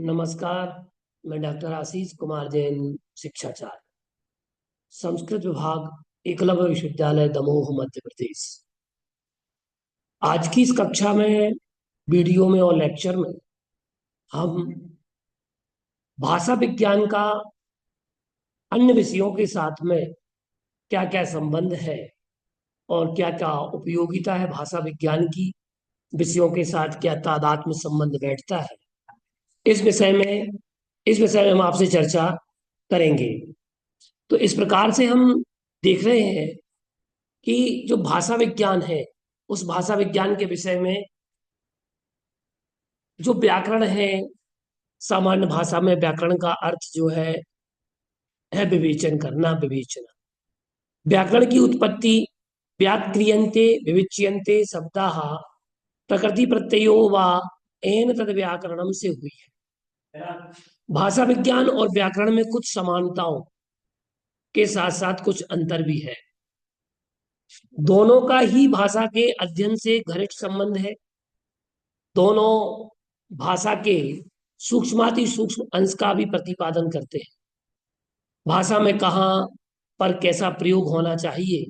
नमस्कार। मैं डॉक्टर आशीष कुमार जैन, शिक्षाचार्य, संस्कृत विभाग, एकलव्य विश्वविद्यालय दमोह, मध्य प्रदेश। आज की इस कक्षा में, वीडियो में और लेक्चर में हम भाषा विज्ञान का अन्य विषयों के साथ में क्या क्या संबंध है और क्या क्या उपयोगिता है भाषा विज्ञान की, विषयों के साथ क्या तादात्म्य संबंध बैठता है, इस विषय में इस विषय में हम आपसे चर्चा करेंगे। तो इस प्रकार से हम देख रहे हैं कि जो भाषा विज्ञान है, उस भाषा विज्ञान के विषय में जो व्याकरण है, सामान्य भाषा में व्याकरण का अर्थ जो है विवेचन करना, विवेचना। व्याकरण की उत्पत्ति व्याक्रियन्ते विविच्यन्ते शब्दाः प्रकृति प्रत्ययो वा एन तद व्याकरणम से हुई है। भाषा विज्ञान और व्याकरण में कुछ समानताओं के साथ साथ कुछ अंतर भी है। दोनों का ही भाषा के अध्ययन से घनिष्ठ संबंध है। दोनों भाषा के सूक्ष्माति सूक्ष्म अंश का भी प्रतिपादन करते हैं। भाषा में कहाँ पर कैसा प्रयोग होना चाहिए,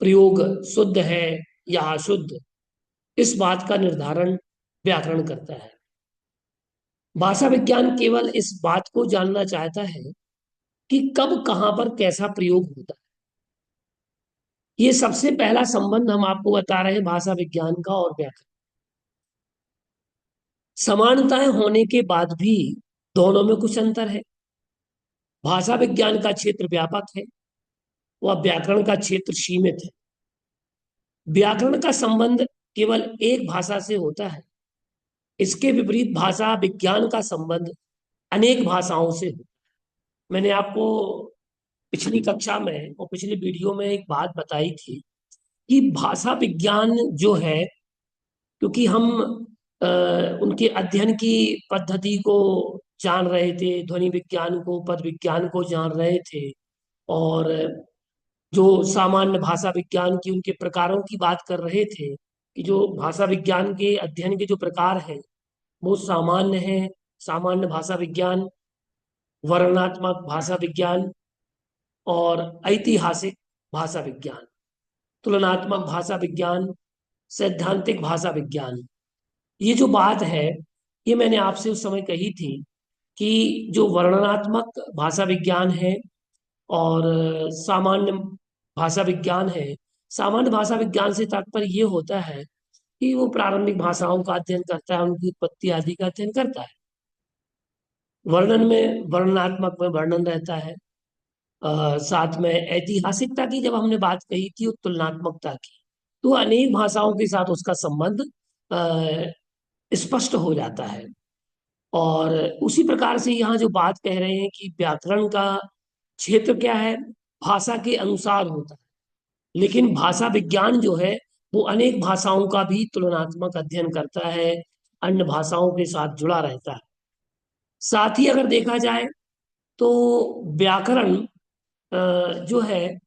प्रयोग शुद्ध है या अशुद्ध, इस बात का निर्धारण व्याकरण करता है। भाषा विज्ञान केवल इस बात को जानना चाहता है कि कब कहाँ पर कैसा प्रयोग होता है। ये सबसे पहला संबंध हम आपको बता रहे हैं भाषा विज्ञान का और व्याकरण। समानताएं होने के बाद भी दोनों में कुछ अंतर है। भाषा विज्ञान का क्षेत्र व्यापक है, वह व्याकरण का क्षेत्र सीमित है। व्याकरण का संबंध केवल एक भाषा से होता है। इसके विपरीत भाषा विज्ञान का संबंध अनेक भाषाओं से होता है। मैंने आपको पिछली कक्षा में और पिछले वीडियो में एक बात बताई थी कि भाषा विज्ञान जो है, क्योंकि हम उनके अध्ययन की पद्धति को जान रहे थे, ध्वनि विज्ञान को, पद विज्ञान को जान रहे थे, और जो सामान्य भाषा विज्ञान की उनके प्रकारों की बात कर रहे थे कि जो भाषा विज्ञान के अध्ययन के जो प्रकार हैं वो सामान्य है, सामान्य भाषा विज्ञान, वर्णनात्मक भाषा विज्ञान और ऐतिहासिक भाषा विज्ञान, तुलनात्मक भाषा विज्ञान, सैद्धांतिक भाषा विज्ञान। ये जो बात है, ये मैंने आपसे उस समय कही थी कि जो वर्णनात्मक भाषा विज्ञान है और सामान्य भाषा विज्ञान है, सामान्य भाषा विज्ञान से तात्पर्य ये होता है कि वो प्रारंभिक भाषाओं का अध्ययन करता है, उनकी उत्पत्ति आदि का अध्ययन करता है। वर्णन में, वर्णनात्मक में वर्णन रहता है। साथ में ऐतिहासिकता की जब हमने बात कही थी, और तुलनात्मकता की, तो अनेक भाषाओं के साथ उसका संबंध स्पष्ट हो जाता है। और उसी प्रकार से यहाँ जो बात कह रहे हैं कि व्याकरण का क्षेत्र क्या है, भाषा के अनुसार होता है, लेकिन भाषा विज्ञान जो है वो अनेक भाषाओं का भी तुलनात्मक अध्ययन करता है, अन्य भाषाओं के साथ जुड़ा रहता है। साथ ही अगर देखा जाए तो व्याकरण जो है,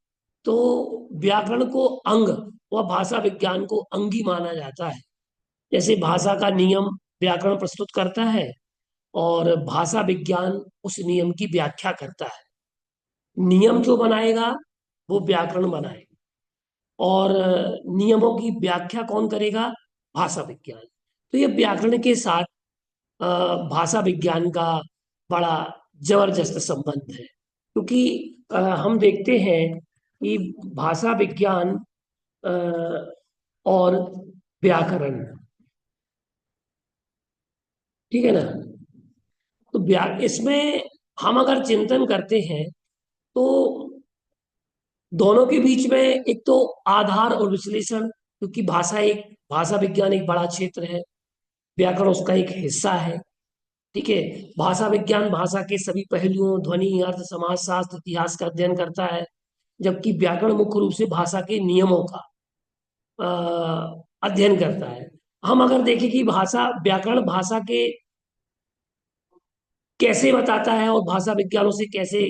तो व्याकरण को अंग व भाषा विज्ञान को अंगी माना जाता है। जैसे भाषा का नियम व्याकरण प्रस्तुत करता है और भाषा विज्ञान उस नियम की व्याख्या करता है। नियम जो बनाएगा वो व्याकरण बनाएगा, और नियमों की व्याख्या कौन करेगा? भाषा विज्ञान। तो ये व्याकरण के साथ अ, भाषा विज्ञान का बड़ा जबरदस्त संबंध है, क्योंकि हम देखते हैं कि भाषा विज्ञान अ, और व्याकरण, ठीक है ना? तो इसमें हम अगर चिंतन करते हैं तो दोनों के बीच में एक तो आधार और विश्लेषण, क्योंकि भाषा विज्ञान एक बड़ा क्षेत्र है, व्याकरण उसका एक हिस्सा है। ठीक है। भाषा विज्ञान भाषा के सभी पहलुओं, ध्वनि, अर्थ, समाज शास्त्र, इतिहास का अध्ययन करता है, जबकि व्याकरण मुख्य रूप से भाषा के नियमों का अध्ययन करता है। हम अगर देखें कि व्याकरण भाषा के कैसे बताता है और भाषा विज्ञानों से कैसे,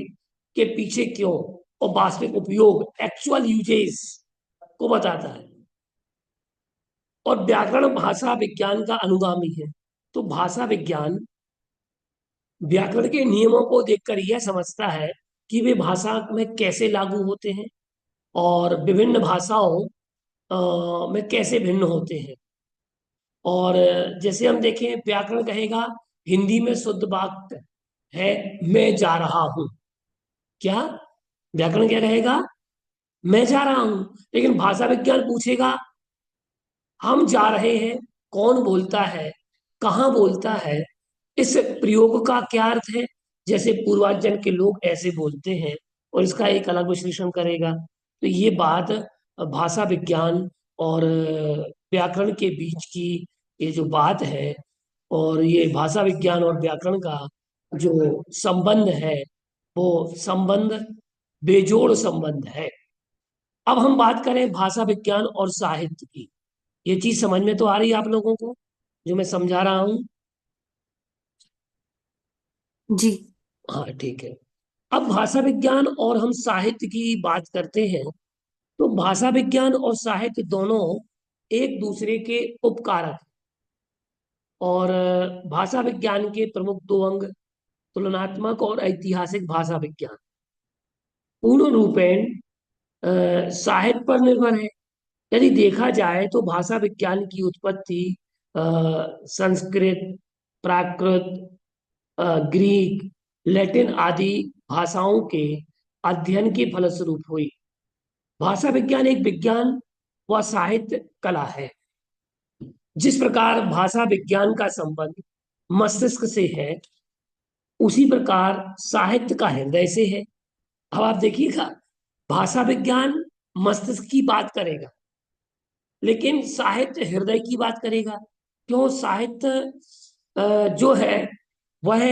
के पीछे क्यों, और वास्तविक उपयोग, एक्चुअल यूजेस को बताता है, और व्याकरण भाषा विज्ञान का अनुगामी है। तो भाषा विज्ञान व्याकरण के नियमों को देखकर यह समझता है कि वे भाषा में कैसे लागू होते हैं और विभिन्न भाषाओं में कैसे भिन्न होते हैं। और जैसे हम देखें, व्याकरण कहेगा हिंदी में शुद्ध वाक्य है मैं जा रहा हूं। क्या व्याकरण क्या कहेगा? मैं जा रहा हूं। लेकिन भाषा विज्ञान पूछेगा हम जा रहे हैं कौन बोलता है, कहाँ बोलता है, इस प्रयोग का क्या अर्थ है। जैसे पूर्वांचल के लोग ऐसे बोलते हैं, और इसका एक अलग विश्लेषण करेगा। तो ये बात भाषा विज्ञान और व्याकरण के बीच की ये जो बात है, और ये भाषा विज्ञान और व्याकरण का जो संबंध है, वो संबंध बेजोड़ संबंध है। अब हम बात करें भाषा विज्ञान और साहित्य की। ये चीज समझ में तो आ रही है आप लोगों को जो मैं समझा रहा हूं? जी। हाँ, ठीक है। अब भाषा विज्ञान और हम साहित्य की बात करते हैं, तो भाषा विज्ञान और साहित्य दोनों एक दूसरे के उपकारक हैं। और भाषा विज्ञान के प्रमुख दो अंग तुलनात्मक और ऐतिहासिक भाषा विज्ञान पूर्ण रूपेण साहित्य पर निर्भर है। यदि देखा जाए तो भाषा विज्ञान की उत्पत्ति अ, संस्कृत, प्राकृत, ग्रीक, लैटिन आदि भाषाओं के अध्ययन के फलस्वरूप हुई। भाषा विज्ञान एक विज्ञान व साहित्य कला है। जिस प्रकार भाषा विज्ञान का संबंध मस्तिष्क से है, उसी प्रकार साहित्य का हृदय से है। अब आप देखिएगा, भाषा विज्ञान मस्तिष्क की बात करेगा, लेकिन साहित्य हृदय की बात करेगा। क्यों? साहित्य जो है वह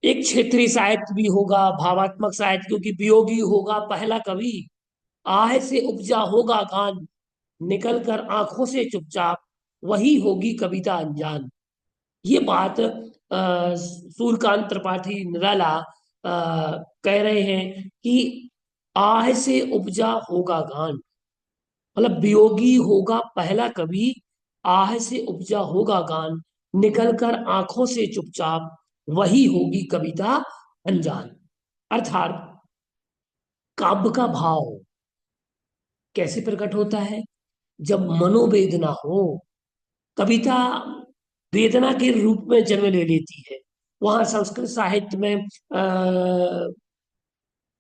एक क्षेत्रीय साहित्य भी होगा, भावात्मक साहित्य, क्योंकि वियोगी होगा पहला कवि, आह से उपजा होगा गान, निकल कर आंखों से चुपचाप, वही होगी कविता अनजान। ये बात सूर्यकांत त्रिपाठी निराला कह रहे हैं कि आह से उपजा होगा गान, मतलब वियोगी होगा पहला कवि, आह से उपजा होगा गान, निकल कर आंखों से चुपचाप, वही होगी कविता अनजान। अर्थात काव्य का भाव कैसे प्रकट होता है? जब मनोवेदना हो, कविता वेदना के रूप में जन्म ले लेती है। वहां संस्कृत साहित्य में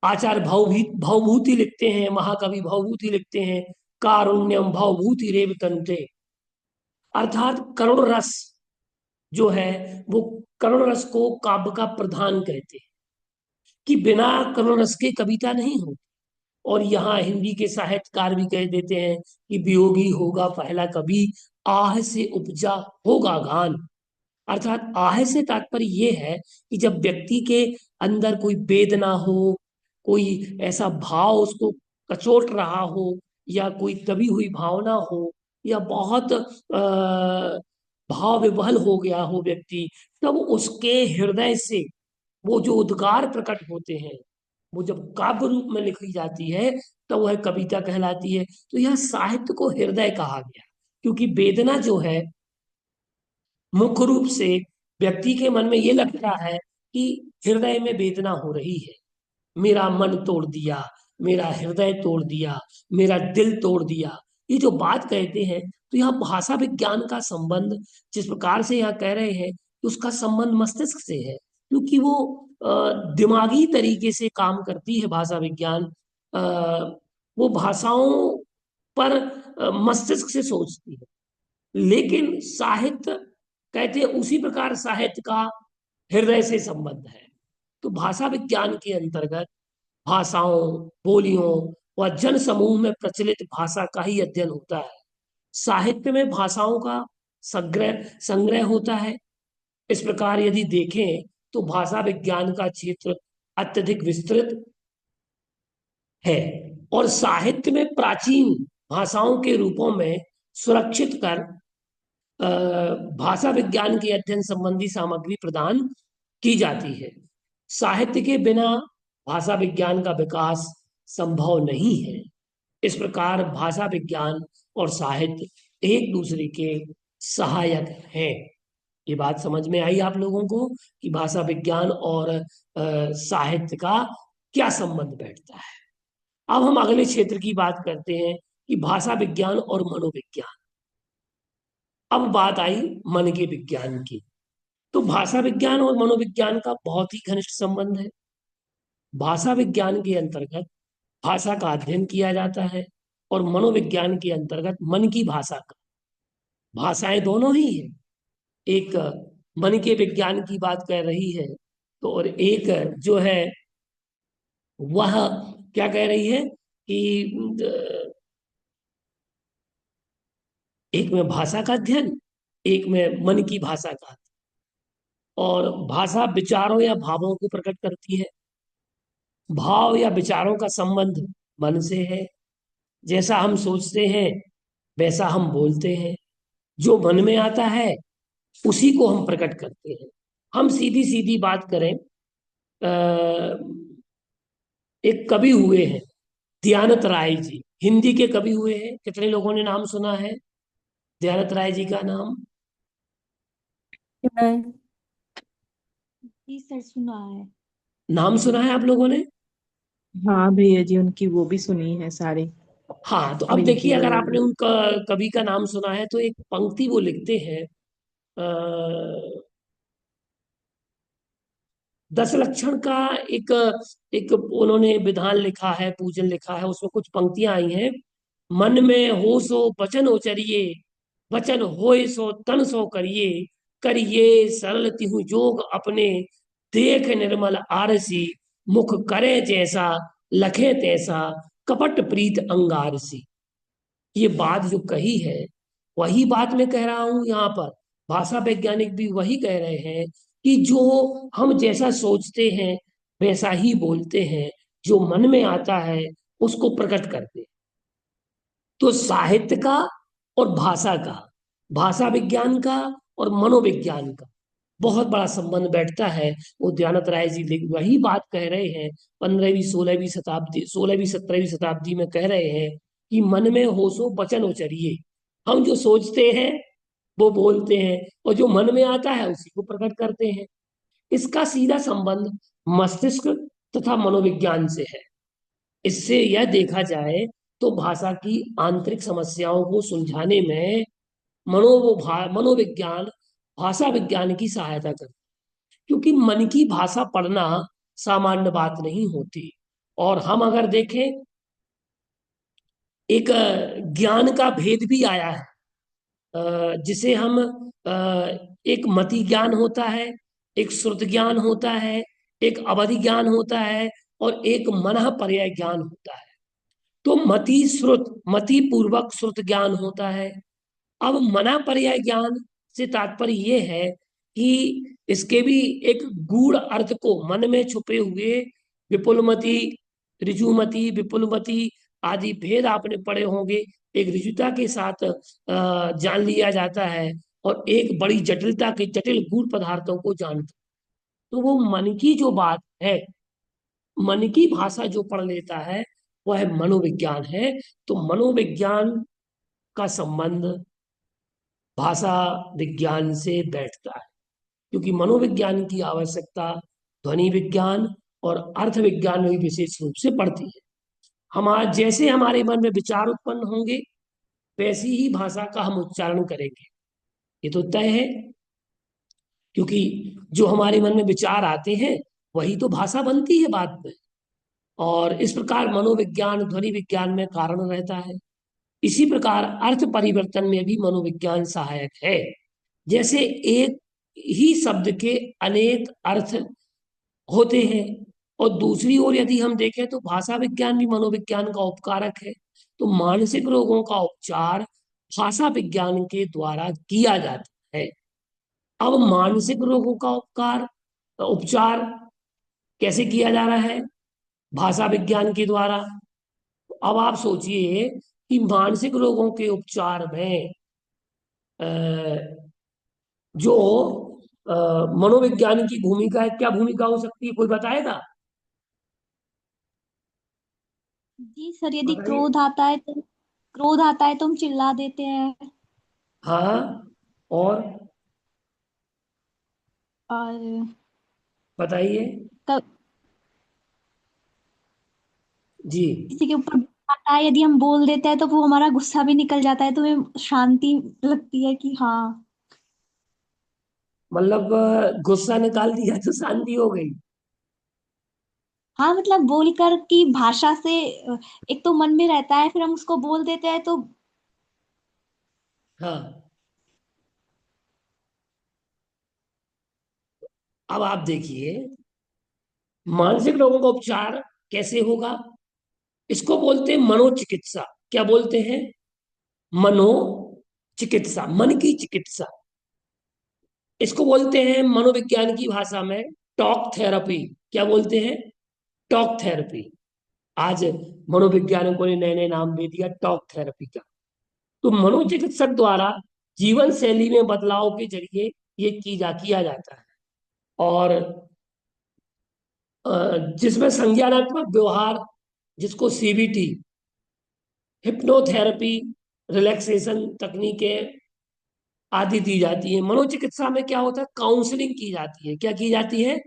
आचार्य भवभूति लिखते हैं, महाकवि भवभूति लिखते हैं, कारुण्यम भवभूति रेव तन्ते। अर्थात करुण रस जो है, वो करुण रस को काव्य का प्रधान कहते हैं, कि बिना करुण रस के कविता नहीं होती। और यहाँ हिंदी के साहित्यकार भी कह देते हैं कि वियोगी होगा पहला कवि, आह से उपजा होगा गान। अर्थात आह से तात्पर्य ये है कि जब व्यक्ति के अंदर कोई वेदना हो, कोई ऐसा भाव उसको कचोट रहा हो, या कोई दबी हुई भावना हो, या बहुत भाव विवहल हो गया हो व्यक्ति, तब उसके हृदय से वो जो उद्गार प्रकट होते हैं, वो जब काव्य रूप में लिखी जाती है, तो वह कविता कहलाती है। तो यह साहित्य को हृदय कहा गया, क्योंकि वेदना जो है मुख्य रूप से व्यक्ति के मन में ये लगता है कि हृदय में वेदना हो रही है, मेरा मन तोड़ दिया, मेरा हृदय तोड़ दिया, मेरा दिल तोड़ दिया। ये जो बात कहते हैं, तो यहाँ भाषा विज्ञान का संबंध जिस प्रकार से यहाँ कह रहे हैं कि उसका संबंध मस्तिष्क से है, क्योंकि वो दिमागी तरीके से काम करती है भाषा विज्ञान। अ, वो भाषाओं पर मस्तिष्क से सोचती है। लेकिन साहित्य कहते हैं उसी प्रकार साहित्य का हृदय से संबंध है। तो भाषा विज्ञान के अंतर्गत भाषाओं, बोलियों व जन समूह में प्रचलित भाषा का ही अध्ययन होता है। साहित्य में भाषाओं का संग्रह संग्रह होता है। इस प्रकार यदि देखें तो भाषा विज्ञान का क्षेत्र अत्यधिक विस्तृत है, और साहित्य में प्राचीन भाषाओं के रूपों में सुरक्षित कर अ, भाषा विज्ञान के अध्ययन संबंधी सामग्री प्रदान की जाती है। साहित्य के बिना भाषा विज्ञान का विकास संभव नहीं है। इस प्रकार भाषा विज्ञान और साहित्य एक दूसरे के सहायक हैं। ये बात समझ में आई आप लोगों को कि भाषा विज्ञान और साहित्य का क्या संबंध बैठता है। अब हम अगले क्षेत्र की बात करते हैं कि भाषा विज्ञान और मनोविज्ञान। अब बात आई मन के विज्ञान की। तो भाषा विज्ञान और मनोविज्ञान का बहुत ही घनिष्ठ संबंध है। भाषा विज्ञान के अंतर्गत भाषा का अध्ययन किया जाता है और मनोविज्ञान के अंतर्गत मन की भाषा का। भाषाएं दोनों ही हैं। एक मन के विज्ञान की बात कर रही है, तो और एक जो है वह क्या कह रही है कि एक में भाषा का अध्ययन, एक में मन की भाषा का। और भाषा विचारों या भावों को प्रकट करती है। भाव या विचारों का संबंध मन से है। जैसा हम सोचते हैं वैसा हम बोलते हैं। जो मन में आता है उसी को हम प्रकट करते हैं। हम सीधी सीधी बात करें, एक कवि हुए हैं दयानत राय जी, हिंदी के कवि हुए हैं। कितने लोगों ने नाम सुना है दयानत राय जी का नाम? सुना है। जी सर, सुना है। नाम सुना है आप लोगों ने? हाँ भैया जी, उनकी वो भी सुनी है सारी। हाँ, तो अब मिल्की देखिए, अगर वगैरह। आपने उनका कवि का नाम सुना है तो एक पंक्ति वो लिखते हैं। दस लक्षण का एक एक उन्होंने विधान लिखा है, पूजन लिखा है। उसमें कुछ पंक्तियां आई हैं। मन में हो सो वचन उचरिए, वचन होए सो तन सो करिए, करिए सरल तिहु जोग अपने, देख निर्मल आरसी, मुख करे जैसा, लखे तैसा, कपट प्रीत अंगारसी। ये बात जो कही है वही बात मैं कह रहा हूं यहाँ पर। भाषा वैज्ञानिक भी वही कह रहे हैं कि जो हम जैसा सोचते हैं वैसा ही बोलते हैं, जो मन में आता है उसको प्रकट करते हैं। तो साहित्य का और भाषा का, भाषा विज्ञान का और मनोविज्ञान का बहुत बड़ा संबंध बैठता है। वो दयानंद राय जी वही बात कह रहे हैं। 15वीं 16वीं शताब्दी, 16वीं 17वीं शताब्दी में कह रहे हैं कि मन में होशो वचन उचरिए। हम जो सोचते हैं वो बोलते हैं, और जो मन में आता है उसी को प्रकट करते हैं। इसका सीधा संबंध मस्तिष्क तथा मनोविज्ञान से है। इससे यह देखा जाए तो भाषा की आंतरिक समस्याओं को सुलझाने में मनोविज्ञान भाषा विज्ञान की सहायता करता है। क्योंकि मन की भाषा पढ़ना सामान्य बात नहीं होती। और हम अगर देखें, एक ज्ञान का भेद भी आया है। जिसे हम एक मति ज्ञान होता है, एक श्रुत ज्ञान होता है, एक अवधि ज्ञान होता है, और एक मनः पर्याय ज्ञान होता है। तो मति पूर्वक श्रुत ज्ञान होता है। अब मना पर्याय ज्ञान से तात्पर्य ये है कि इसके भी एक गूढ़ अर्थ को मन में छुपे हुए विपुलमति, ऋजुमति, विपुलमति आदि भेद आपने पढ़े होंगे। एक ऋजुता के साथ जान लिया जाता है, और एक बड़ी जटिलता के जटिल गूढ़ पदार्थों को जानता। तो वो मन की जो बात है, मन की भाषा जो पढ़ लेता है वह मनोविज्ञान है। तो मनोविज्ञान का संबंध भाषा विज्ञान से बैठता है, क्योंकि मनोविज्ञान की आवश्यकता ध्वनि विज्ञान और अर्थ विज्ञान में भी विशेष रूप से पड़ती है। जैसे हमारे मन में विचार उत्पन्न होंगे वैसी ही भाषा का हम उच्चारण करेंगे, ये तो तय है। क्योंकि जो हमारे मन में विचार आते हैं वही तो भाषा बनती है बाद में। और इस प्रकार मनोविज्ञान ध्वनि विज्ञान में कारण रहता है। इसी प्रकार अर्थ परिवर्तन में भी मनोविज्ञान सहायक है। जैसे एक ही शब्द के अनेक अर्थ होते हैं, और दूसरी ओर यदि हम देखें तो भाषा विज्ञान भी मनोविज्ञान का उपकारक है। तो मानसिक रोगों का उपचार भाषा विज्ञान के द्वारा किया जाता है। अब मानसिक रोगों का उपचार कैसे किया जा रहा है? भाषा विज्ञान के द्वारा। अब आप सोचिए कि मानसिक रोगों के उपचार में जो अ, मनोविज्ञान की भूमिका है, क्या भूमिका हो सकती है, कोई बताएगा? जी सर, यदि बताइए। क्रोध आता है तो हम चिल्ला देते हैं। हाँ। और और बताइए। क- जी। किसी के ऊपर आता है, यदि हम बोल देते हैं तो वो हमारा गुस्सा भी निकल जाता है, तो हमें शांति लगती है कि हाँ। मतलब गुस्सा निकाल दिया तो शांति हो गई। हाँ मतलब बोलकर की भाषा से एक तो मन में रहता है, फिर हम उसको बोल देते हैं तो। हाँ। अब आप देखिए, मानसिक रोगों का उपचार कैसे होगा। इसको बोलते हैं मनोचिकित्सा। क्या बोलते हैं? मनोचिकित्सा, मन की चिकित्सा। इसको बोलते हैं मनोविज्ञान की भाषा में टॉक थेरेपी। क्या बोलते हैं? Talk therapy. आज मनोवैज्ञानिकों ने नए नए नाम दे दिया टॉक थेरेपी का। तो मनोचिकित्सक द्वारा जीवन शैली में बदलाव के जरिए ये किया जाता है। और जिसमें संज्ञानात्मक व्यवहार, जिसको सीबीटी, हिप्नोथेरेपी, रिलैक्सेशन तकनीकें आदि दी जाती है। मनोचिकित्सा में क्या होता है? काउंसलिंग की जाती है। क्या की जाती है?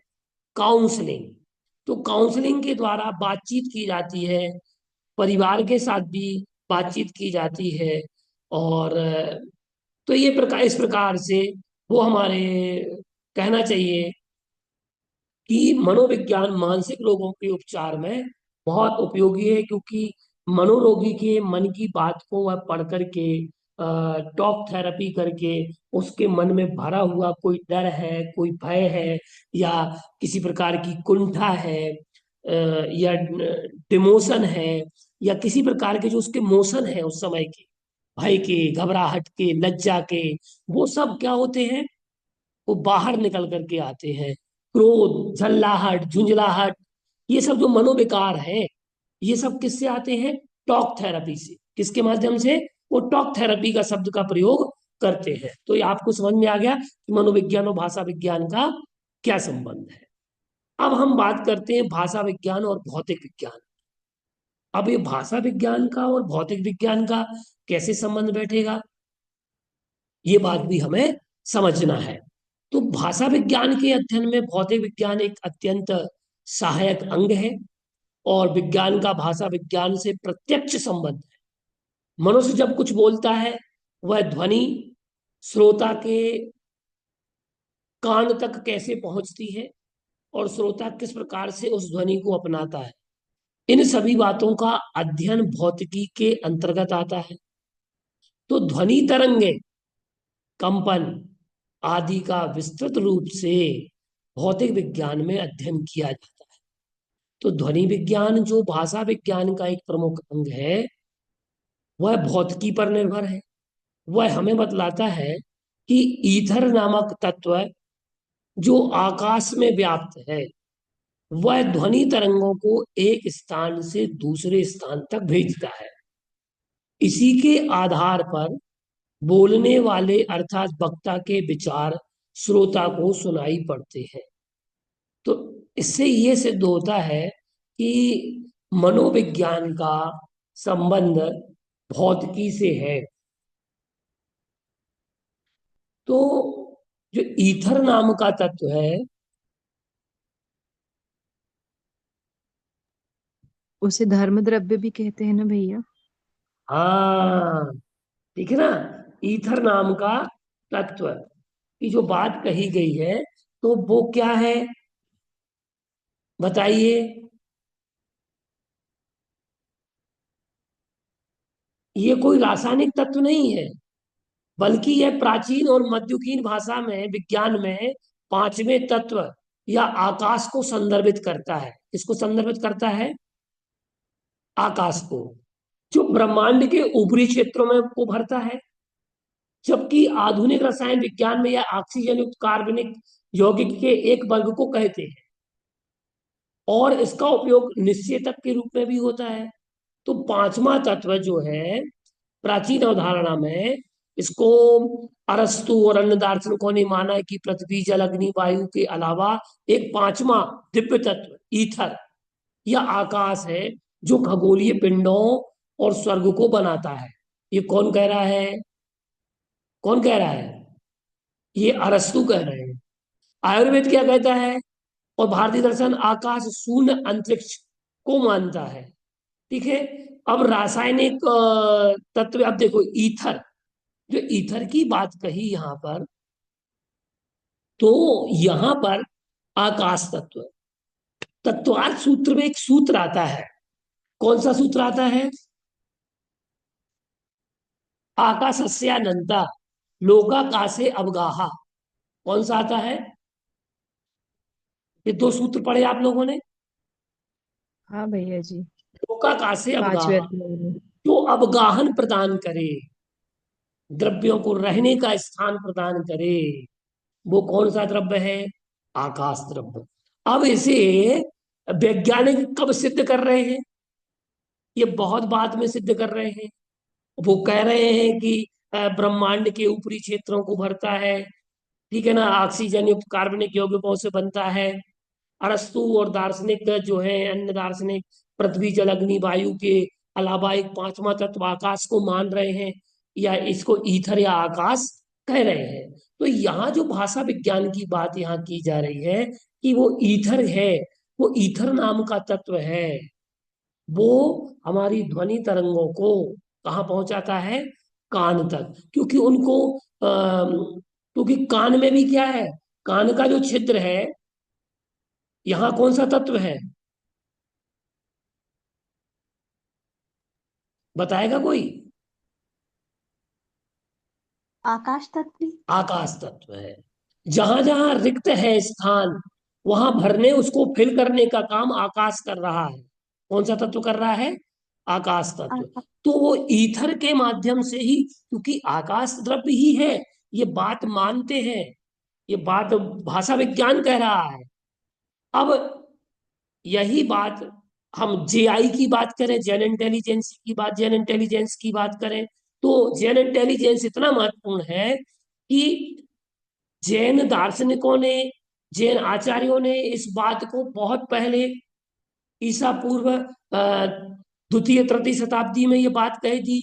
काउंसलिंग। तो काउंसलिंग के द्वारा बातचीत की जाती है, परिवार के साथ भी बातचीत की जाती है। और तो ये प्रकार, इस प्रकार से वो हमारे कहना चाहिए कि मनोविज्ञान मानसिक रोगों के उपचार में बहुत उपयोगी है, क्योंकि मनोरोगी के मन की बात को वह पढ़ करके, टॉक थेरेपी करके, उसके मन में भरा हुआ कोई डर है, कोई भय है, या किसी प्रकार की कुंठा है, या डिमोशन है, या किसी प्रकार के जो उसके मोशन है उस समय के, भय के, घबराहट के, लज्जा के, वो सब क्या होते हैं? वो बाहर निकल करके आते हैं। क्रोध, झल्लाहट, झुंझलाहट, ये सब जो मनोविकार है, ये सब किससे आते हैं? टॉक थेरेपी से। किसके माध्यम से? वो टॉक थेरेपी का शब्द का प्रयोग करते हैं। तो ये आपको समझ में आ गया कि मनोविज्ञान और भाषा विज्ञान का क्या संबंध है। अब हम बात करते हैं भाषा विज्ञान और भौतिक विज्ञान। अब ये भाषा विज्ञान का और भौतिक विज्ञान का कैसे संबंध बैठेगा, ये बात भी हमें समझना है। तो भाषा विज्ञान के अध्ययन में भौतिक विज्ञान एक अत्यंत सहायक अंग है, और विज्ञान का भाषा विज्ञान से प्रत्यक्ष संबंध है। मनुष्य जब कुछ बोलता है, वह ध्वनि श्रोता के कान तक कैसे पहुंचती है, और श्रोता किस प्रकार से उस ध्वनि को अपनाता है, इन सभी बातों का अध्ययन भौतिकी के अंतर्गत आता है। तो ध्वनि तरंगे, कंपन आदि का विस्तृत रूप से भौतिक विज्ञान में अध्ययन किया जाता है। तो ध्वनि विज्ञान जो भाषा विज्ञान का एक प्रमुख अंग है, वह भौतिकी पर निर्भर है। वह हमें बतलाता है कि ईथर नामक तत्व जो आकाश में व्याप्त है, वह ध्वनि तरंगों को एक स्थान से दूसरे स्थान तक भेजता है। इसी के आधार पर बोलने वाले अर्थात वक्ता के विचार श्रोता को सुनाई पड़ते हैं। तो इससे ये सिद्ध होता है कि मनोविज्ञान का संबंध भौतिकी से है। तो जो ईथर नाम का तत्व है, उसे धर्म द्रव्य भी कहते हैं ना भैया। हाँ, ठीक है ना, ईथर नाम का तत्व की जो बात कही गई है, तो वो क्या है, बताइए। ये कोई रासायनिक तत्व नहीं है, बल्कि यह प्राचीन और मध्ययुगीन भाषा में, विज्ञान में पांचवें तत्व या आकाश को संदर्भित करता है। किसको संदर्भित करता है? आकाश को, जो ब्रह्मांड के ऊपरी क्षेत्रों में को भरता है। जबकि आधुनिक रसायन विज्ञान में यह ऑक्सीजन युक्त कार्बनिक यौगिक के एक वर्ग को कहते हैं, और इसका उपयोग निश्चेतक के रूप में भी होता है। तो पांचवा तत्व जो है, प्राचीन अवधारणा में इसको अरस्तु और अन्य दार्शनिकों ने माना है कि पृथ्वी, जल, अग्नि, वायु के अलावा एक पांचवा दिव्य तत्व ईथर या आकाश है, जो खगोलीय पिंडों और स्वर्ग को बनाता है। ये कौन कह रहा है? कौन कह रहा है? ये अरस्तु कह रहे हैं। आयुर्वेद क्या कहता है और भारतीय दर्शन आकाश शून्य अंतरिक्ष को मानता है। ठीक है। अब रासायनिक तत्व, अब देखो ईथर, जो ईथर की बात कही यहां पर, तो यहां पर आकाश तत्व, तत्वार्थ सूत्र में एक सूत्र आता है। कौन सा सूत्र आता है? आकाशस्यानंता लोकाकाशे अवगाहा। कौन सा आता है? ये दो सूत्र पढ़े आप लोगों ने। हाँ भैया जी। लोकाकाशे पांचवे अवगाहा, अध्याय में। जो अवगाहन प्रदान करे, द्रव्यों को रहने का स्थान प्रदान करे, वो कौन सा द्रव्य है? आकाश द्रव्य। अब इसे वैज्ञानिक कब सिद्ध कर रहे हैं? ये बहुत बाद में सिद्ध कर रहे हैं। वो कह रहे हैं कि ब्रह्मांड के ऊपरी क्षेत्रों को भरता है, ठीक है ना, ऑक्सीजन युक्त कार्बनिक यौगिकों से बनता है। अरस्तु और दार्शनिक जो है, अन्य दार्शनिक पृथ्वी जल अग्नि वायु के अलावा एक पांचवा तत्व आकाश को मान रहे हैं, या इसको ईथर या आकाश कह रहे हैं। तो यहाँ जो भाषा विज्ञान की बात यहाँ की जा रही है कि वो ईथर है, वो ईथर नाम का तत्व है, वो हमारी ध्वनि तरंगों को कहाँ पहुंचाता है? कान तक। क्योंकि उनको क्योंकि कान में भी क्या है? कान का जो छिद्र है, यहाँ कौन सा तत्व है? बताएगा कोई? आकाश तत्व। आकाश तत्व है। जहां जहां रिक्त है स्थान, वहां भरने, उसको फिल करने का काम आकाश कर रहा है। कौन सा तत्व कर रहा है? आकाश तत्व। आकाश। तो वो ईथर के माध्यम से ही, क्योंकि आकाश द्रव्य ही है, ये बात मानते हैं, ये बात भाषा विज्ञान कह रहा है। अब यही बात हम जेआई की बात करें, जैन इंटेलिजेंस की बात, जैन इंटेलिजेंस की बात करें, तो जैन इंटेलिजेंस इतना महत्वपूर्ण है कि जैन दार्शनिकों ने, जैन आचार्यों ने इस बात को बहुत पहले, ईसा पूर्व द्वितीय तृतीय शताब्दी में ये बात कही थी।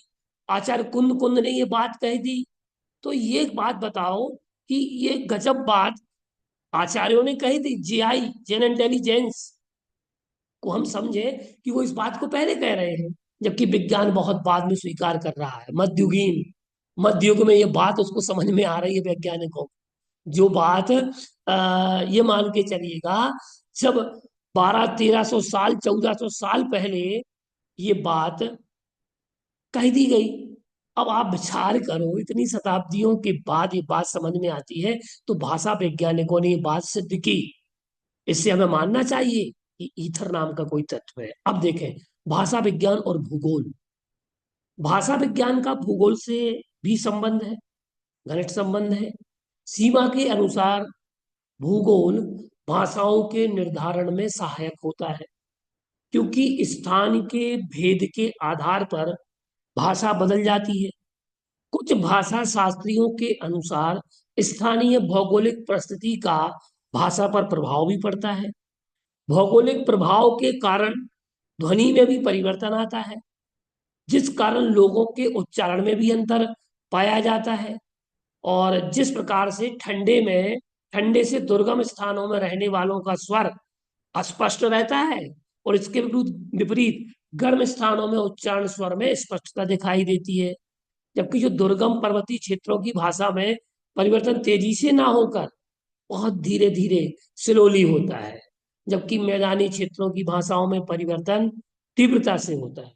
आचार्य कुंद कुंद ने ये बात कही थी। तो ये एक बात बताओ कि ये गजब बात आचार्यों ने कही थी, जेआई जैन इंटेलिजेंस को हम समझे कि वो इस बात को पहले कह रहे हैं, जबकि विज्ञान बहुत बाद में स्वीकार कर रहा है। मध्ययुगीन, मध्य युग में ये बात उसको समझ में आ रही है वैज्ञानिकों को। जो बात ये मान के चलिएगा, जब 1200-1300 साल, 1400 साल पहले ये बात कह दी गई, अब आप विचार करो, इतनी शताब्दियों के बाद ये बात समझ में आती है। तो भाषा वैज्ञानिकों ने ये बात सिद्ध की। इससे हमें मानना चाहिए कि ईथर नाम का कोई तत्व है। अब देखें भाषा विज्ञान और भूगोल। भाषा विज्ञान का भूगोल से भी संबंध है, घनिष्ठ संबंध है। सीमा के अनुसार भूगोल भाषाओं के निर्धारण में सहायक होता है, क्योंकि स्थान के भेद के आधार पर भाषा बदल जाती है। कुछ भाषा शास्त्रियों के अनुसार स्थानीय भौगोलिक परिस्थिति का भाषा पर प्रभाव भी पड़ता है। भौगोलिक प्रभाव के कारण ध्वनि में भी परिवर्तन आता है, जिस कारण लोगों के उच्चारण में भी अंतर पाया जाता है। और जिस प्रकार से ठंडे से दुर्गम स्थानों में रहने वालों का स्वर अस्पष्ट रहता है, और इसके विपरीत विपरीत गर्म स्थानों में उच्चारण स्वर में स्पष्टता दिखाई देती है। जबकि जो दुर्गम पर्वतीय क्षेत्रों की भाषा में परिवर्तन तेजी से ना होकर बहुत धीरे धीरे, स्लोली होता है, जबकि मैदानी क्षेत्रों की भाषाओं में परिवर्तन तीव्रता से होता है।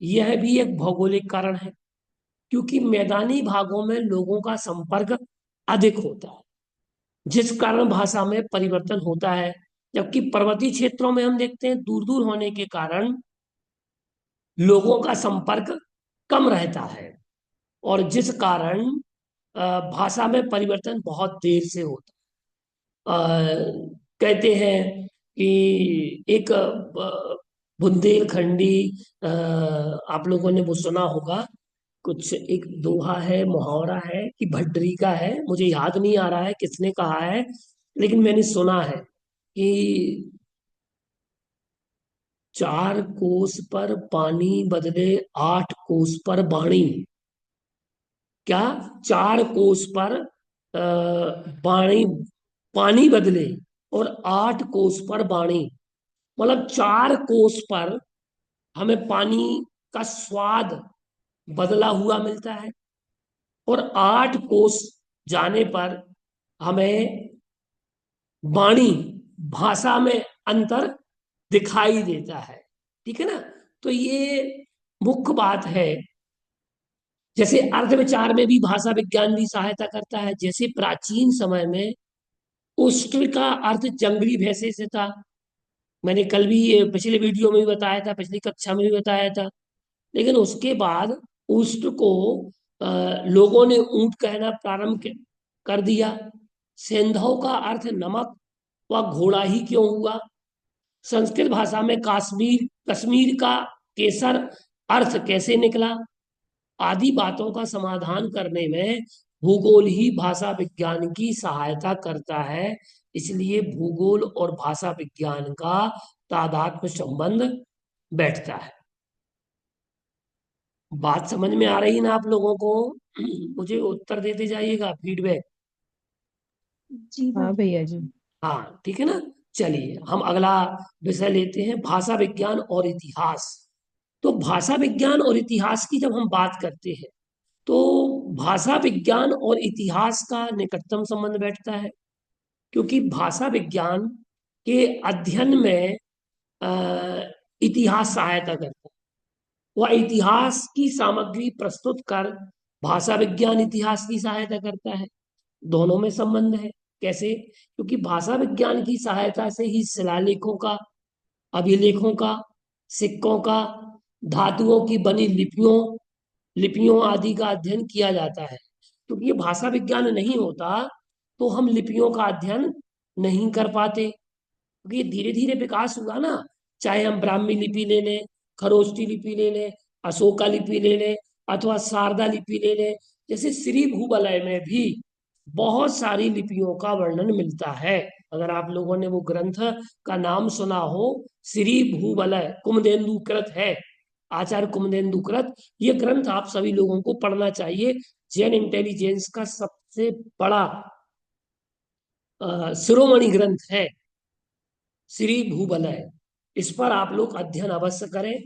यह भी एक भौगोलिक कारण है, क्योंकि मैदानी भागों में लोगों का संपर्क अधिक होता है, जिस कारण भाषा में परिवर्तन होता है। जबकि पर्वतीय क्षेत्रों में हम देखते हैं दूर दूर होने के कारण लोगों का संपर्क कम रहता है, और जिस कारण भाषा में परिवर्तन बहुत देर से होता है। कहते हैं कि एक बुंदेलखंडी, आप लोगों ने वो सुना होगा, कुछ एक दोहा है, मुहावरा है कि भड्डरी का है, मुझे याद नहीं आ रहा है किसने कहा है, लेकिन मैंने सुना है कि 4 कोस पर पानी बदले 8 कोस पर वाणी। क्या? 4 कोस पर वाणी पानी बदले और 8 कोस पर बाणी, मतलब 4 कोस पर हमें पानी का स्वाद बदला हुआ मिलता है और 8 कोस जाने पर हमें वाणी भाषा में अंतर दिखाई देता है। ठीक है ना। तो ये मुख्य बात है। जैसे अर्थ विचार में भी भाषा विज्ञान भी सहायता करता है। जैसे प्राचीन समय में उष्ट्र का अर्थ जंगली भैंसे से था। मैंने कल भी ये पिछले वीडियो में भी बताया था, पिछली कक्षा में भी बताया था। लेकिन उसके बाद उष्ट्र को लोगों ने ऊंट कहना प्रारंभ कर दिया। सेंधव का अर्थ नमक व घोड़ा ही क्यों हुआ। संस्कृत भाषा में कश्मीर कश्मीर का केसर अर्थ कैसे निकला। आदि बातों का समाधान करने में भूगोल ही भाषा विज्ञान की सहायता करता है। इसलिए भूगोल और भाषा विज्ञान का तादात्म्य संबंध बैठता है। बात समझ में आ रही ना आप लोगों को? मुझे उत्तर देते जाइएगा, फीडबैक। जी हाँ भैया जी। हाँ ठीक है ना। चलिए हम अगला विषय लेते हैं, भाषा विज्ञान और इतिहास। तो भाषा विज्ञान और इतिहास की जब हम बात करते हैं तो भाषा विज्ञान और इतिहास का निकटतम संबंध बैठता है। क्योंकि भाषा विज्ञान के अध्ययन में इतिहास सहायता करता है। वह इतिहास की सामग्री प्रस्तुत कर भाषा विज्ञान इतिहास की सहायता करता है। दोनों में संबंध है। कैसे? क्योंकि भाषा विज्ञान की सहायता से ही शिलालेखों का, अभिलेखों का, सिक्कों का, धातुओं की बनी लिपियों लिपियों आदि का अध्ययन किया जाता है। क्योंकि ये भाषा विज्ञान नहीं होता तो हम लिपियों का अध्ययन नहीं कर पाते। क्योंकि ये धीरे धीरे विकास हुआ ना। चाहे हम ब्राह्मी लिपि ले लें, खरोष्टी लिपि ले लें, अशोका लिपि ले लें, अथवा शारदा लिपि ले लें। जैसे श्री भूवलय में भी बहुत सारी लिपियों का वर्णन मिलता है। अगर आप लोगों ने वो ग्रंथ का नाम सुना हो, श्री भूवलय कुमुदेन्दुकृत है, आचार्य कुमुदेन्दुकृत। ये ग्रंथ आप सभी लोगों को पढ़ना चाहिए। जैन इंटेलिजेंस का सबसे बड़ा शिरोमणि ग्रंथ है श्री भूवलय। इस पर आप लोग अध्ययन अवश्य करें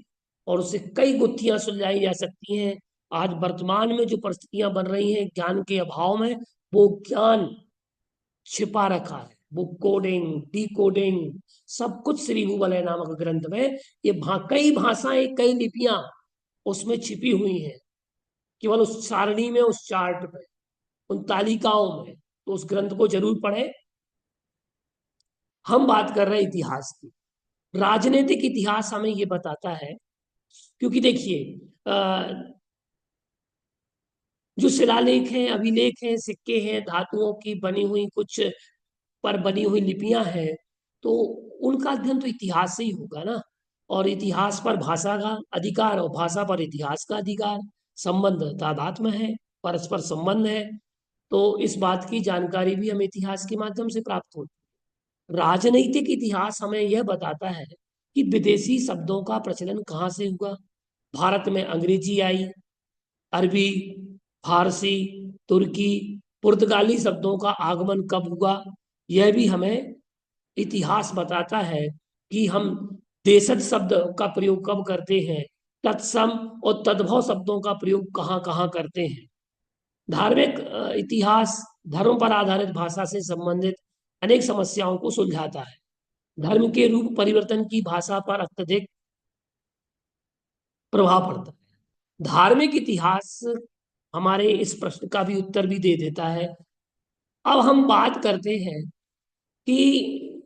और उससे कई गुत्थियां सुलझाई जा सकती हैं। आज वर्तमान में जो परिस्थितियां बन रही हैं ज्ञान के अभाव में, वो ज्ञान छिपा रखा है। वो कोडिंग, डिकोडिंग, सब कुछ श्री भूवलय नामक ग्रंथ में ये कई भाषाएं, कई लिपियां उसमें छिपी हुई हैं। केवल उस सारणी में, उस चार्ट में, उन तालिकाओं में। तो उस ग्रंथ को जरूर पढ़ें। हम बात कर रहे हैं इतिहास की। राजनीतिक इतिहास हमें ये बताता है। क्योंकि देखिए जो शिलालेख हैं, अभिलेख हैं, सिक्के हैं, धातुओं की बनी हुई कुछ पर बनी हुई लिपियां हैं, तो उनका अध्ययन तो इतिहास से ही होगा ना। और इतिहास पर भाषा का अधिकार और भाषा पर इतिहास का अधिकार, संबंध तादात्म्य है, परस्पर संबंध है। तो इस बात की जानकारी भी हमें इतिहास के माध्यम से प्राप्त होती है। राजनीतिक इतिहास हमें यह बताता है कि विदेशी शब्दों का प्रचलन कहाँ से हुआ। भारत में अंग्रेजी आई, अरबी, फारसी, तुर्की, पुर्तगाली शब्दों का आगमन कब हुआ। यह भी हमें इतिहास बताता है कि हम देशज शब्द का प्रयोग कब करते हैं, तत्सम और तद्भव शब्दों का प्रयोग कहाँ कहाँ करते हैं। धार्मिक इतिहास धर्म पर आधारित भाषा से संबंधित अनेक समस्याओं को सुलझाता है। धर्म के रूप परिवर्तन की भाषा पर अत्यधिक प्रभाव पड़ता है। धार्मिक इतिहास हमारे इस प्रश्न का भी उत्तर भी दे देता है। अब हम बात करते हैं कि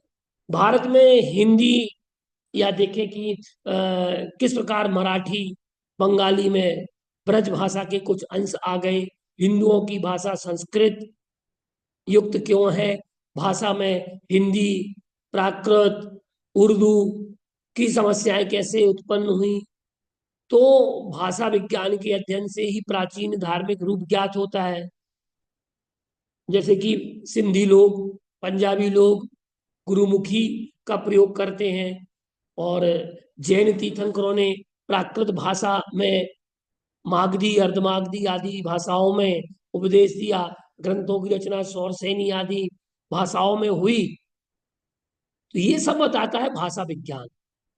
भारत में हिंदी, या देखें कि किस प्रकार मराठी, बंगाली में ब्रज भाषा के कुछ अंश आ गए। हिंदुओं की भाषा संस्कृत युक्त क्यों है। भाषा में हिंदी, प्राकृत, उर्दू की समस्याएं कैसे उत्पन्न हुई। तो भाषा विज्ञान के अध्ययन से ही प्राचीन धार्मिक रूप ज्ञात होता है। जैसे कि सिंधी लोग, पंजाबी लोग गुरुमुखी का प्रयोग करते हैं और जैन तीर्थंकरों ने प्राकृत भाषा में मागधी, अर्धमागधी आदि भाषाओं में उपदेश दिया। ग्रंथों की रचना सौरसेनी आदि भाषाओं में हुई, तो ये सब बताता है भाषा विज्ञान,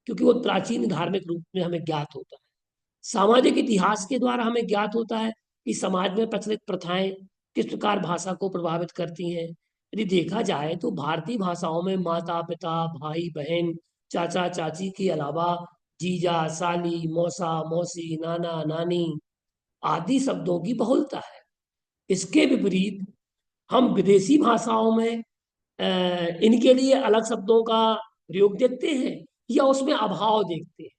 क्योंकि वो प्राचीन धार्मिक रूप में हमें ज्ञात होता है। सामाजिक इतिहास के द्वारा हमें ज्ञात होता है कि समाज में प्रचलित प्रथाएं किस प्रकार भाषा को प्रभावित करती हैं। यदि देखा जाए तो भारतीय भाषाओं में माता पिता, भाई बहन, चाचा चाची के अलावा जीजा साली, मौसा मौसी, नाना नानी आदि शब्दों की बहुलता है। इसके विपरीत हम विदेशी भाषाओं में इनके लिए अलग शब्दों का प्रयोग देखते हैं या उसमें अभाव देखते हैं।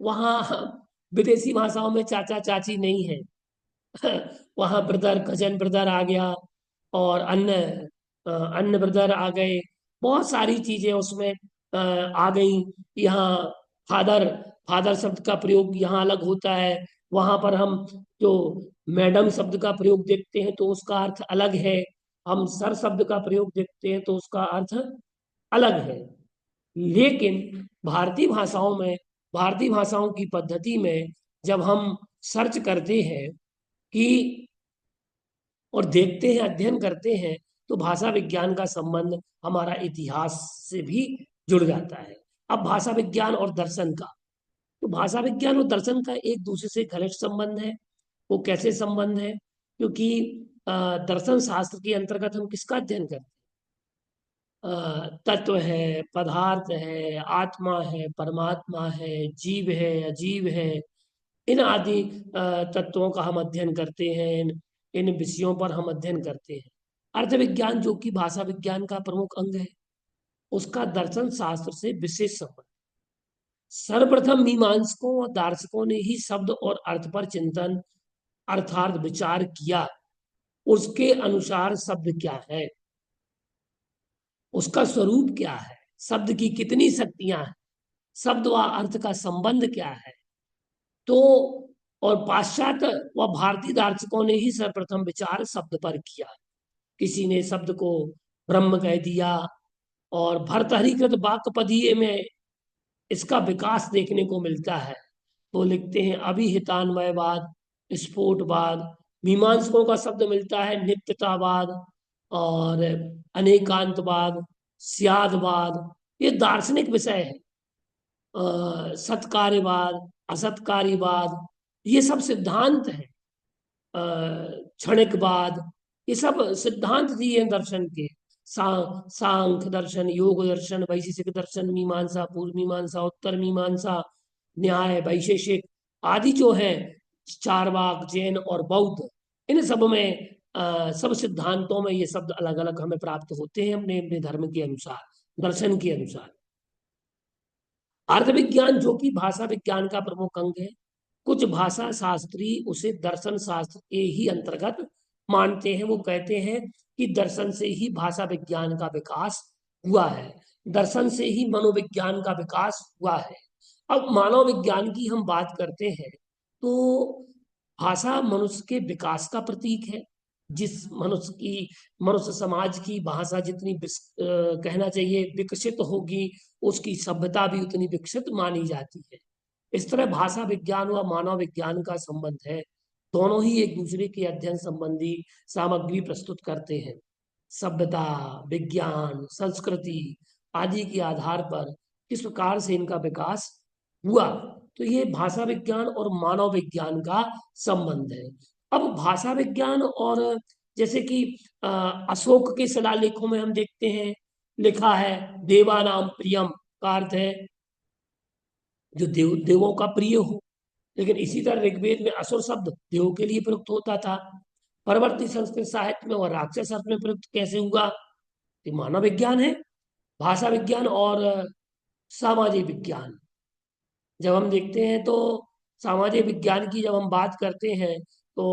वहाँ विदेशी भाषाओं में चाचा चाची नहीं है, वहाँ ब्रदर कजन ब्रदर आ गया, और अन्य अन्य ब्रदर आ गए, बहुत सारी चीजें उसमें आ गई। यहाँ फादर फादर शब्द का प्रयोग यहाँ अलग होता है। वहाँ पर हम जो मैडम शब्द का प्रयोग देखते हैं तो उसका अर्थ अलग है, हम सर शब्द का प्रयोग देखते हैं तो उसका अर्थ अलग है। लेकिन भारतीय भाषाओं की पद्धति में जब हम सर्च करते हैं कि और देखते हैं, अध्ययन करते हैं, तो भाषा विज्ञान का संबंध हमारा इतिहास से भी जुड़ जाता है। अब भाषा विज्ञान और दर्शन का, तो भाषा विज्ञान और दर्शन का एक दूसरे से घनिष्ठ संबंध है। वो कैसे संबंध है? क्योंकि दर्शन शास्त्र के अंतर्गत हम किसका अध्ययन करते हैं? तत्व है, पदार्थ है, आत्मा है, परमात्मा है, जीव है, अजीव है, इन आदि तत्वों का हम अध्ययन करते हैं। इन विषयों पर हम अध्ययन करते हैं। अर्थ विज्ञान जो कि भाषा विज्ञान का प्रमुख अंग है, उसका दर्शन शास्त्र से विशेष संबंध। सर्वप्रथम मीमांसकों और दार्शकों ने ही शब्द और अर्थ पर चिंतन अर्थात विचार किया। उसके अनुसार शब्द क्या है, उसका स्वरूप क्या है, शब्द की कितनी शक्तियां हैं, शब्द व अर्थ का संबंध क्या है। तो और पाश्चात्य व भारतीय दार्शनिकों ने ही सर्वप्रथम विचार शब्द पर किया। किसी ने शब्द को ब्रह्म कह दिया, और भर्तृहरिकृत वाक्पदीय में इसका विकास देखने को मिलता है। तो लिखते हैं अभिहितान्वयवाद, स्फोटवाद। मीमांसकों का शब्द मिलता है नित्यतावाद और अनेकांतवाद, स्यादवाद। ये दार्शनिक विषय है। सत्कार्यवाद, असत्कार्यवाद, ये सब सिद्धांत हैं। क्षणिकवाद, ये सब सिद्धांत दिए हैं दर्शन के। सांख्य दर्शन, योग दर्शन, वैशेषिक दर्शन, मीमांसा, पूर्व मीमांसा, उत्तर मीमांसा, न्याय, वैशेषिक आदि जो है, चारवाक, जैन और बौद्ध, इन सब में सब सिद्धांतों में ये शब्द अलग अलग हमें प्राप्त होते हैं अपने अपने धर्म के अनुसार, दर्शन के अनुसार। अर्थ विज्ञान जो कि भाषा विज्ञान का प्रमुख अंग है, कुछ भाषा शास्त्री उसे दर्शन शास्त्र के ही अंतर्गत मानते हैं। वो कहते हैं कि दर्शन से ही भाषा विज्ञान का विकास हुआ है, दर्शन से ही मनोविज्ञान का विकास हुआ है। अब मानव विज्ञान की हम बात करते हैं तो भाषा मनुष्य के विकास का प्रतीक है। जिस मनुष्य समाज की भाषा जितनी कहना चाहिए विकसित होगी, उसकी सभ्यता भी उतनी विकसित मानी जाती है। इस तरह भाषा विज्ञान व मानव विज्ञान का संबंध है। दोनों ही एक दूसरे के अध्ययन संबंधी सामग्री प्रस्तुत करते हैं। सभ्यता, विज्ञान, संस्कृति आदि के आधार पर किस प्रकार से इनका विकास हुआ, तो ये भाषा विज्ञान और मानव विज्ञान का संबंध है। अब भाषा विज्ञान और जैसे कि अशोक के शिलालेखों में हम देखते हैं लिखा है देवानाम प्रियम, का अर्थ है जो देवों का प्रिय हो। लेकिन इसी तरह ऋग्वेद में असुर शब्द देवों के लिए प्रयुक्त होता था। परवर्ती संस्कृत साहित्य में और राक्षस अर्थ में प्रयुक्त कैसे हुआ? ये मानव विज्ञान है। भाषा विज्ञान और सामाजिक विज्ञान जब हम देखते हैं तो सामाजिक विज्ञान की जब हम बात करते हैं तो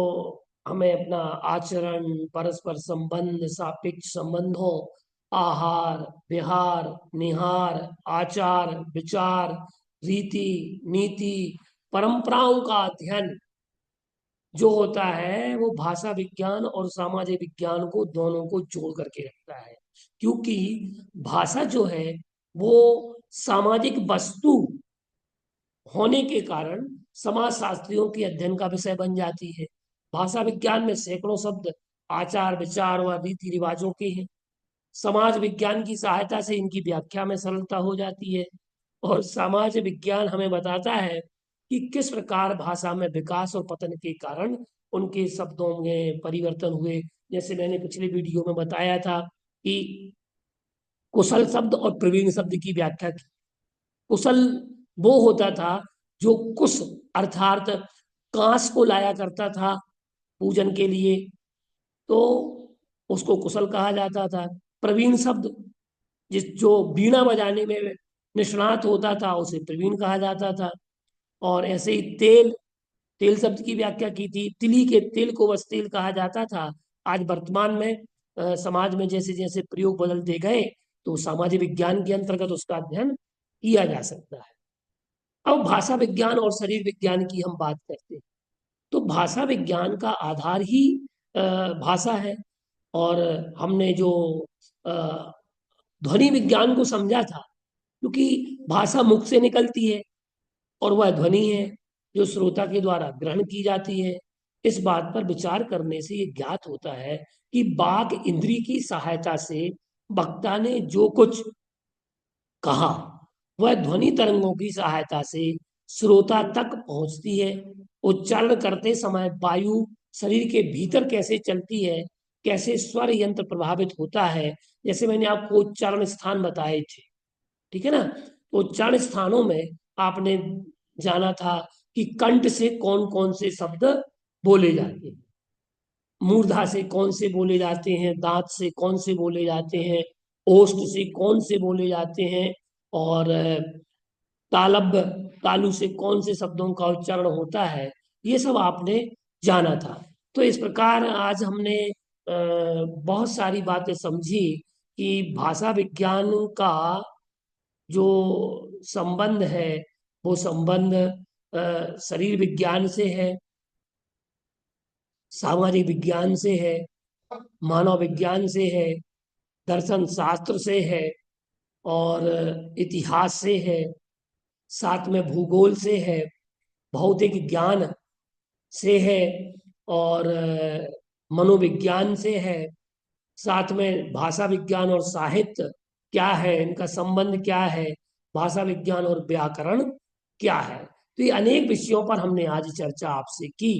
हमें अपना आचरण, परस्पर संबंध, सापेक्ष संबंधों, आहार विहार, निहार, आचार विचार, रीति नीति, परंपराओं का अध्ययन जो होता है वो भाषा विज्ञान और सामाजिक विज्ञान को दोनों को जोड़ करके रखता है। क्योंकि भाषा जो है वो सामाजिक वस्तु होने के कारण समाज शास्त्रियों के अध्ययन का विषय बन जाती है। भाषा विज्ञान में सैकड़ों शब्द आचार विचार व रीति रिवाजों के हैं। समाज विज्ञान की सहायता से इनकी व्याख्या में सरलता हो जाती है। और समाज विज्ञान हमें बताता है कि किस प्रकार भाषा में विकास और पतन के कारण उनके शब्दों में परिवर्तन हुए। जैसे मैंने पिछले वीडियो में बताया था कि कुशल शब्द और प्रवीण शब्द की व्याख्या की। कुशल वो होता था जो कुश अर्थात कांस को लाया करता था पूजन के लिए, तो उसको कुशल कहा जाता था। प्रवीण शब्द जो बीणा बजाने में निष्णात होता था उसे प्रवीण कहा जाता था। और ऐसे ही तेल, तेल शब्द की व्याख्या की थी, तिली के तेल को बस तेल कहा जाता था। आज वर्तमान में समाज में जैसे जैसे प्रयोग बदलते गए तो सामाजिक विज्ञान के अंतर्गत उसका अध्ययन किया जा सकता है। अब भाषा विज्ञान और शरीर विज्ञान की हम बात करते हैं तो भाषा विज्ञान का आधार ही भाषा है। और हमने जो ध्वनि विज्ञान को समझा था, क्योंकि भाषा मुख से निकलती है और वह ध्वनि है जो श्रोता के द्वारा ग्रहण की जाती है। इस बात पर विचार करने से ये ज्ञात होता है कि वाक इंद्री की सहायता से वक्ता ने जो कुछ कहा वह ध्वनि तरंगों की सहायता से श्रोता तक पहुंचती है। उच्चारण करते समय वायु शरीर के भीतर कैसे चलती है, कैसे स्वर यंत्र प्रभावित होता है, जैसे मैंने आपको उच्चारण स्थान बताए थे, ठीक है ना। तो उच्चारण स्थानों में आपने जाना था कि कंठ से कौन कौन से शब्द बोले जाते हैं, मूर्धा से कौन से बोले जाते हैं, दांत से कौन से बोले जाते हैं, ओष्ठ से कौन से बोले जाते हैं, और तालब तालु से कौन से शब्दों का उच्चारण होता है, ये सब आपने जाना था। तो इस प्रकार आज हमने बहुत सारी बातें समझी कि भाषा विज्ञान का जो संबंध है वो संबंध शरीर विज्ञान से है, सामाजिक विज्ञान से है, मानव विज्ञान से है, दर्शन शास्त्र से है, और इतिहास से है, साथ में भूगोल से है, भौतिक ज्ञान से है, और मनोविज्ञान से है, साथ में भाषा विज्ञान और साहित्य क्या है, इनका संबंध क्या है, भाषा विज्ञान और व्याकरण क्या है। तो ये अनेक विषयों पर हमने आज चर्चा आपसे की।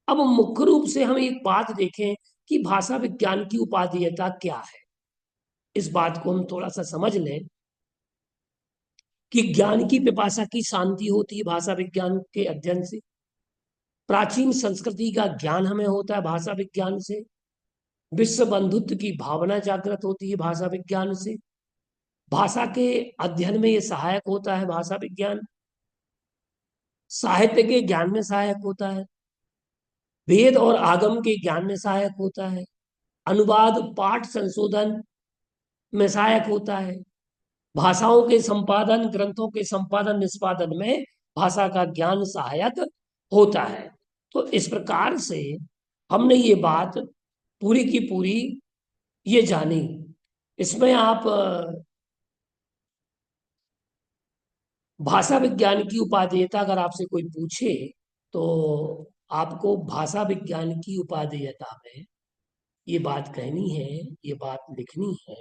अब मुख्य रूप से हम एक बात देखें कि भाषा विज्ञान की उपादेयता क्या है। इस बात को हम थोड़ा सा समझ लें कि ज्ञान की पिपासा की शांति होती है भाषा विज्ञान के अध्ययन से। प्राचीन संस्कृति का ज्ञान हमें होता है भाषा विज्ञान से। विश्व बंधुत्व की भावना जागृत होती है भाषा विज्ञान से। भाषा के अध्ययन में ये सहायक होता है भाषा विज्ञान। साहित्य के ज्ञान में सहायक होता है, वेद और आगम के ज्ञान में सहायक होता है, अनुवाद पाठ संशोधन में सहायक होता है, भाषाओं के संपादन, ग्रंथों के संपादन निष्पादन में भाषा का ज्ञान सहायक होता है। तो इस प्रकार से हमने ये बात पूरी की पूरी ये जानी। इसमें आप भाषा विज्ञान की उपादेयता अगर आपसे कोई पूछे तो आपको भाषा विज्ञान की उपादेयता में ये बात कहनी है, ये बात लिखनी है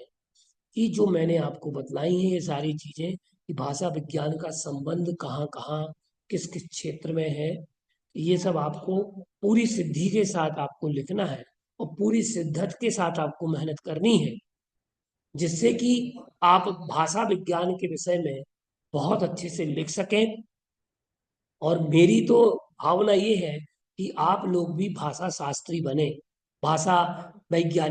कि जो मैंने आपको बतलाई है ये सारी चीजें कि भाषा विज्ञान का संबंध कहाँ कहाँ किस किस क्षेत्र में है, ये सब आपको पूरी सिद्धि के साथ आपको लिखना है और पूरी शिद्दत के साथ आपको मेहनत करनी है, जिससे कि आप भाषा विज्ञान के विषय में बहुत अच्छे से लिख सकें। और मेरी तो भावना ये है कि आप लोग भी भाषा शास्त्री बने, भाषा वैज्ञानिक